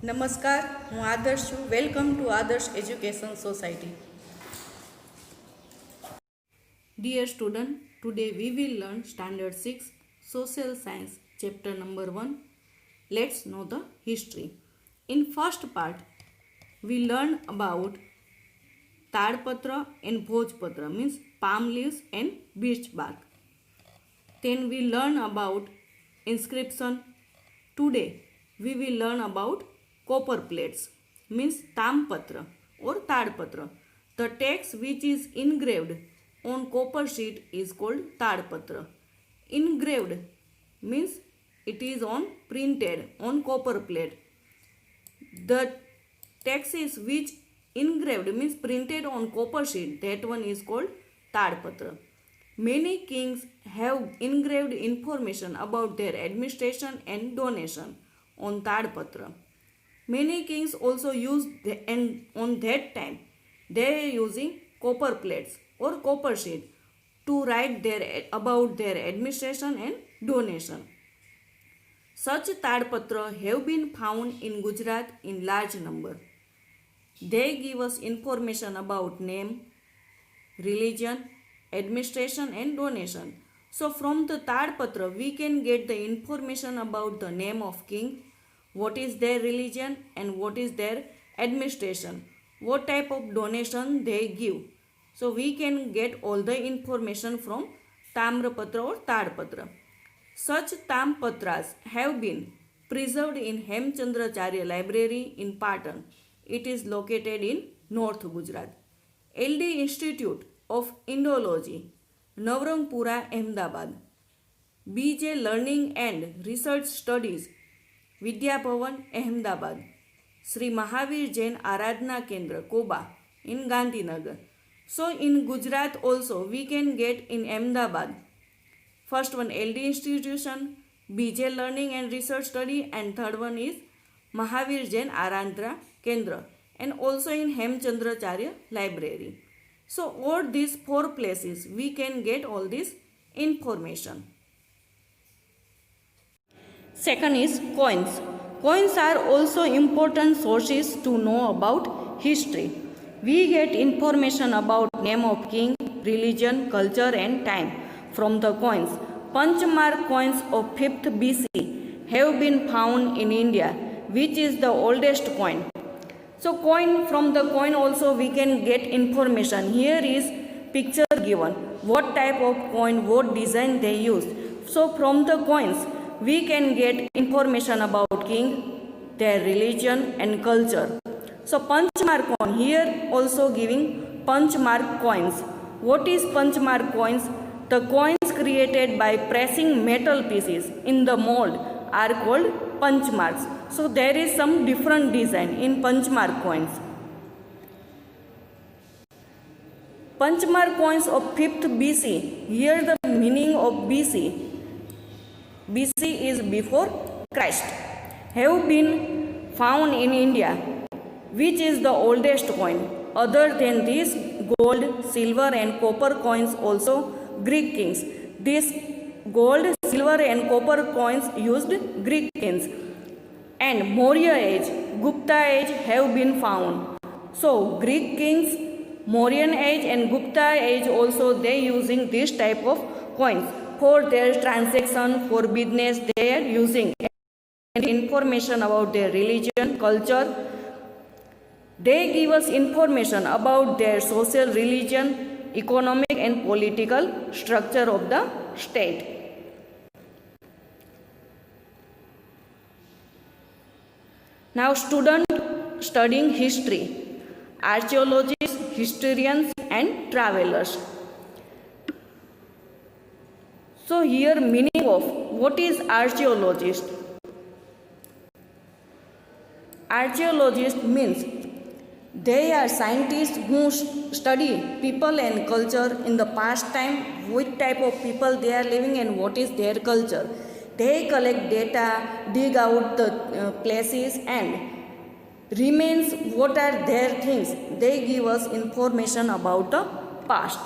નમસ્કાર, હું આદર્શ છું. વેલકમ ટુ આદર્શ education society. Dear student, today we will learn Standard 6 Social Science chapter number 1. Let's know the history. In first part, we learn about Tadpatra and Bhojpatra, means palm leaves and birch bark. Then we learn about inscription. Today we will learn about copper plates, means tampatra or tadpatra. The text which is engraved on copper sheet is called tadpatra. Engraved means it is on printed on copper plate. The text is which engraved means printed on copper sheet, that one is called tadpatra. Many kings have engraved information about their administration and donation on tadpatra. Many kings also used and on that time they are using copper plates or copper sheet to write about their administration and donation. Such tadpatra have been found in Gujarat in large number. They give us information about name, religion, administration and donation. So from the tadpatra we can get the information about the name of king, what is their religion and what is their administration, what type of donation they give. So we can get all the information from Tamrapatra or Tadpatra. Such Tampatras have been preserved in Hemchandracharya Library in Patan. It is located in North Gujarat. LD Institute of Indology, Navrangpura, Ahmedabad. BJ Learning and Research Studies, Vidya Bhavan, Ahmedabad. Sri Mahavir Jain Aradhana Kendra, Koba, in Gandhinagar. So in Gujarat also we can get in Ahmedabad. First one LD institution, BJ Learning and Research Study, and third one is Mahavir Jain Aradhana Kendra, and also in Hemchandracharya Library. So all these four places we can get all this information. Second is coins. Coins are also important sources to know about history. We get information about name of king, religion, culture and time from the coins. Panchmark coins of 5th BC have been found in India, which is the oldest coin. So from the coin also we can get information. Here is picture given, what type of coin, what design they used. So from the coins we can get information about king, their religion and culture. So Panchmark coin, here also giving Panchmark coins. What is Panchmark coins? The coins created by pressing metal pieces in the mold are called Panchmarks. So there is some different design in Panchmark coins. Panchmark coins of 5th BC, here the meaning of BC. BC is before Christ, have been found in India, which is the oldest coin. Other than this, gold, silver and copper coins also Greek kings. This gold, silver and copper coins used Greek kings. And Maurya age, Gupta age have been found. So Greek kings, Mauryan age and Gupta age also they using this type of coins. For their transaction, for business they are using. And information about their religion, culture. They give us information about their social religion, economic and political structure of the state. Now student studying history, archaeologists, historians and travelers. So here meaning of what is archaeologist? Archaeologist means they are scientists who study people and culture in the past time, which type of people they are living and what is their culture. They collect data, dig out the places and remains what are their things. They give us information about the past.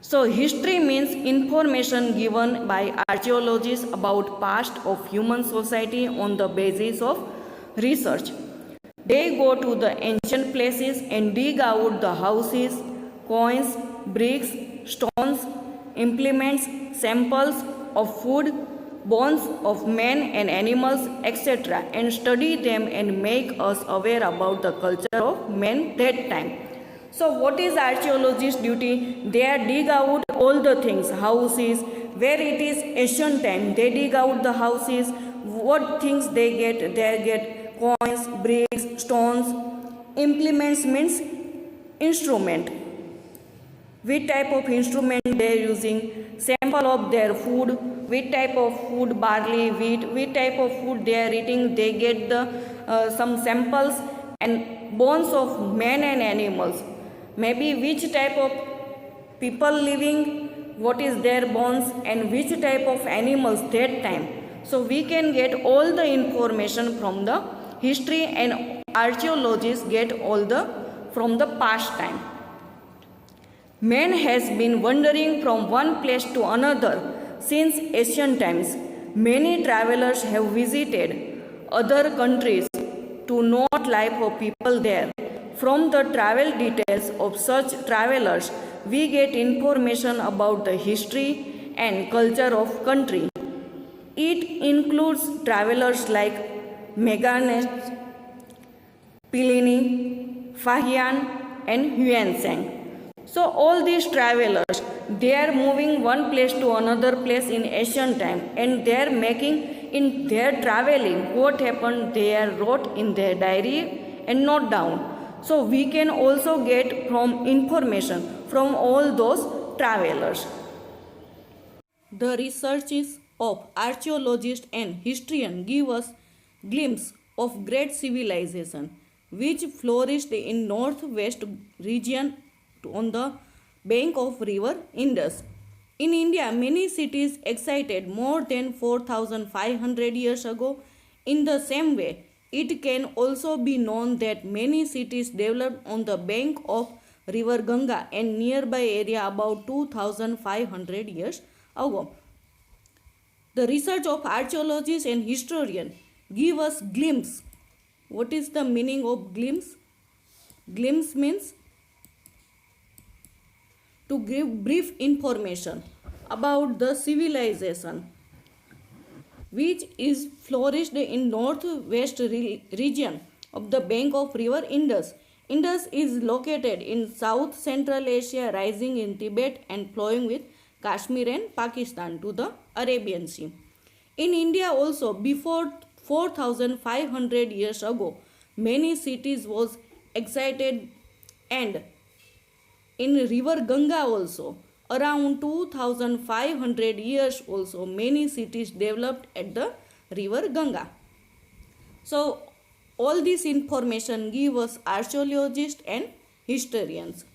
So history means information given by archaeologists about past of human society on the basis of research. They go to the ancient places and dig out the houses, coins, bricks, stones, implements, samples of food, bones of men and animals, etc., and study them and make us aware about the culture of men that time. So, what is archaeologist's duty? They dig out all the things, houses, where it is ancient time, they dig out the houses, what things they get coins, bricks, stones, implements means instrument, which type of instrument they are using, sample of their food, which type of food, barley, wheat, which type of food they are eating, they get the some samples, and bones of men and animals, maybe which type of people living, what is their bones, and which type of animals that time. So we can get all the information from the history, and archaeologists get all the from the past time. Man has been wandering from one place to another since ancient times. Many travelers have visited other countries to know life of people there. From the travel details of such travelers, we get information about the history and culture of country. It includes travelers like Meganes, Pliny, Fahian, and Huansang. So all these travelers, they are moving one place to another place in ancient time, and they are making in their traveling what happened, they are wrote in their diary and note down. So we can also get from information from all those travelers. The researches of archaeologists and historians give us glimpse of great civilization which flourished in northwest region on the bank of river Indus. In India, many cities existed more than 4,500 years ago. In the same way, it can also be known that many cities developed on the bank of river Ganga and nearby area about 2,500 years ago. The research of archaeologists and historians give us glimpse. What is the meaning of glimpse? Glimpse means to give brief information about the civilization which is flourished in northwest region of the bank of river Indus. Indus is located in South Central Asia, rising in Tibet and flowing with Kashmir and Pakistan to the Arabian Sea. In India also, before 4,500 years ago, many cities was excited, and in river Ganga also, around 2,500 years also, many cities developed at the river Ganga. So, all this information give us archaeologists and historians.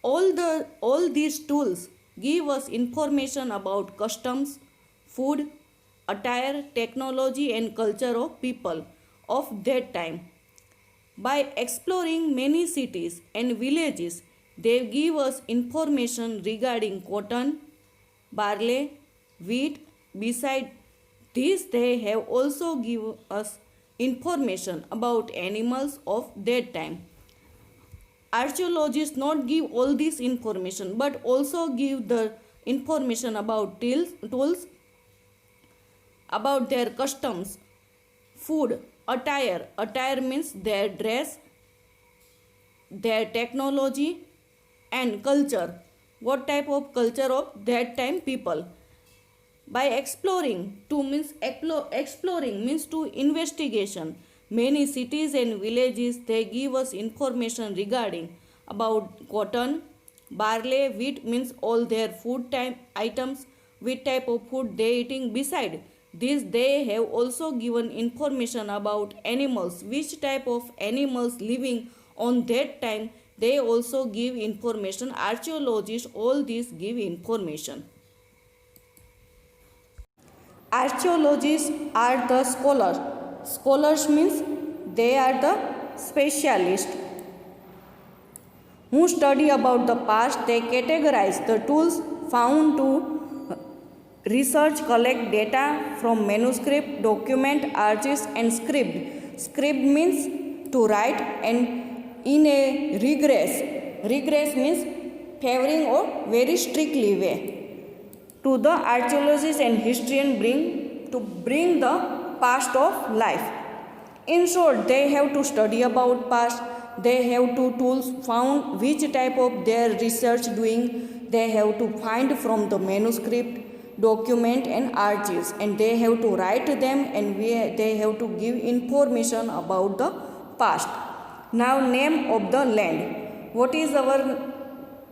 All these tools give us information about customs, food, attire, technology and culture of people of that time. By exploring many cities and villages, they give us information regarding cotton, barley, wheat. Beside this, they have also given us information about animals of that time. Archaeologists not give all this information but also give the information about tools, about their customs, food, attire. Attire means their dress, their technology and culture. What type of culture of that time people. By exploring means to investigation many cities and villages, they give us information regarding about cotton, barley, wheat means all their food time items, which type of food they eating. Beside this, they have also given information about animals, which type of animals living on that time. They also give information. Archaeologists all these give information. Archaeologists are the scholars. Scholars means they are the specialists who study about the past. They categorize the tools found to research, collect data from manuscript, document, archives and script. Script means to write, and in a regress. Regress means favoring or very strictly way. To the archaeologists and historians bring the past of life. In short, they have to study about past. They have to tools found which type of their research doing. They have to find from the manuscript, document and archives, and they have to write them, and they have to give information about the past. Now, name of the land. What is our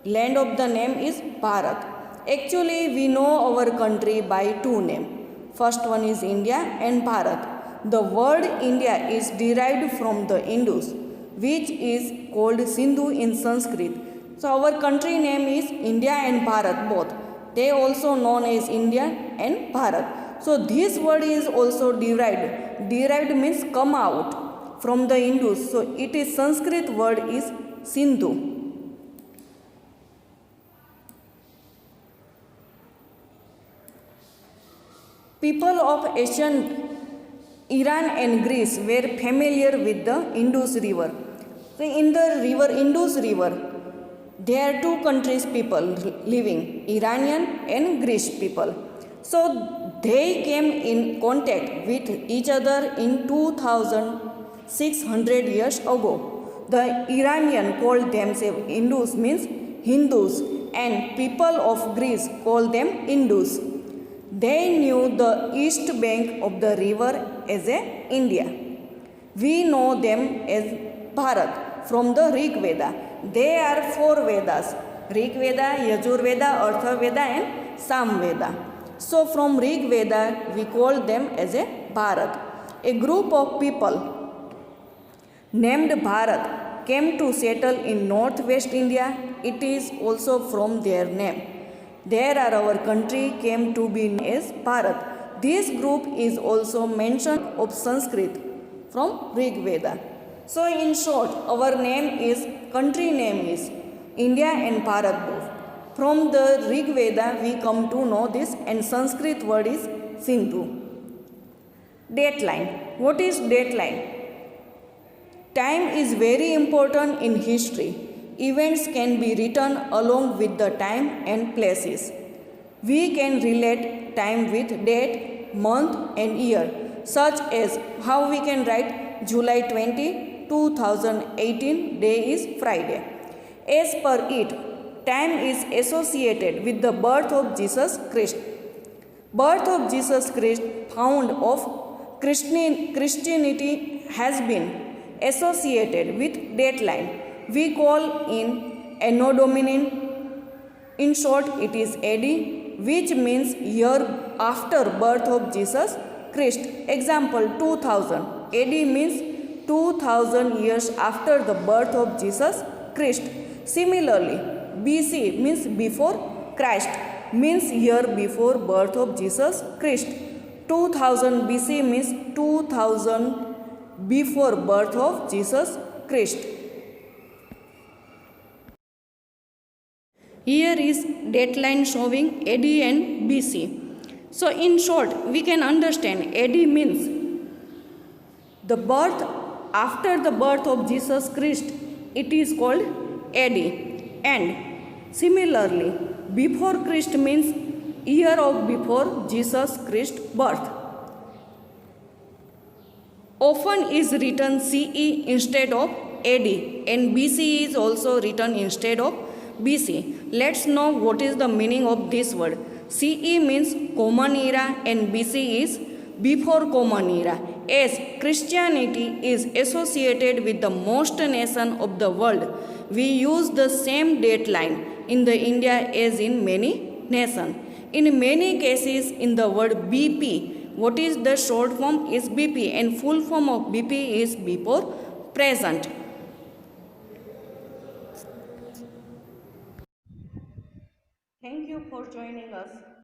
land of the name is Bharat. Actually, we know our country by two names. First one is India and Bharat. The word India is derived from the Indus, which is called Sindhu in Sanskrit. So our country name is India and Bharat both. They also known as India and Bharat. So this word is also derived. Derived means come out from the Indus. So it is Sanskrit word is Sindhu. People of ancient Iran and Greece were familiar with the Indus River. So in the river Indus River, there are two countries people living, Iranian and Greece people. So they came in contact with each other in 2600 years ago. The Iranian called themselves Indus means Hindus, and people of Greece called them Indus. They knew the east bank of the river as India. We know them as Bharat from the Rig Veda. There are four Vedas: Rig Veda, Yajur Veda, Artha Veda and Sam Veda. So from Rig Veda we call them as Bharat. A group of people named Bharat came to settle in northwest India. It is also from their name. There our country came to be known as Bharat. This group is also mentioned of Sanskrit from Rig Veda. So in short, our name is, country name is India and Bharat both. From the Rig Veda we come to know this, and Sanskrit word is Sindhu. Dateline. What is dateline? Time is very important in history. Events can be written along with the time and places. We can relate time with date, month and year, such as how we can write July 20, 2018, day is Friday. As per it, time is associated with the birth of Jesus Christ. Birth of Jesus Christ, found of Christianity, has been associated with dateline. We call in Anno Domini. In short, it is AD, which means year after birth of Jesus Christ. Example 2000. AD means 2000 years after the birth of Jesus Christ. Similarly, BC means before Christ, means year before birth of Jesus Christ. 2000 BC means 2000 before birth of Jesus Christ. Here is dateline showing AD and BC. So in short, we can understand AD means the birth after the birth of Jesus Christ. It is called AD. And similarly, before Christ means year of before Jesus Christ birth. Often is written CE instead of AD, and BC is also written instead of BC. Let's know what is the meaning of this word. CE means common era and BC is before common era. As Christianity is associated with the most nation of the world, we use the same date line in the India as in many nations. In many cases, in the word BP, what is the short form is BP, and full form of BP is before present. Thank you for joining us.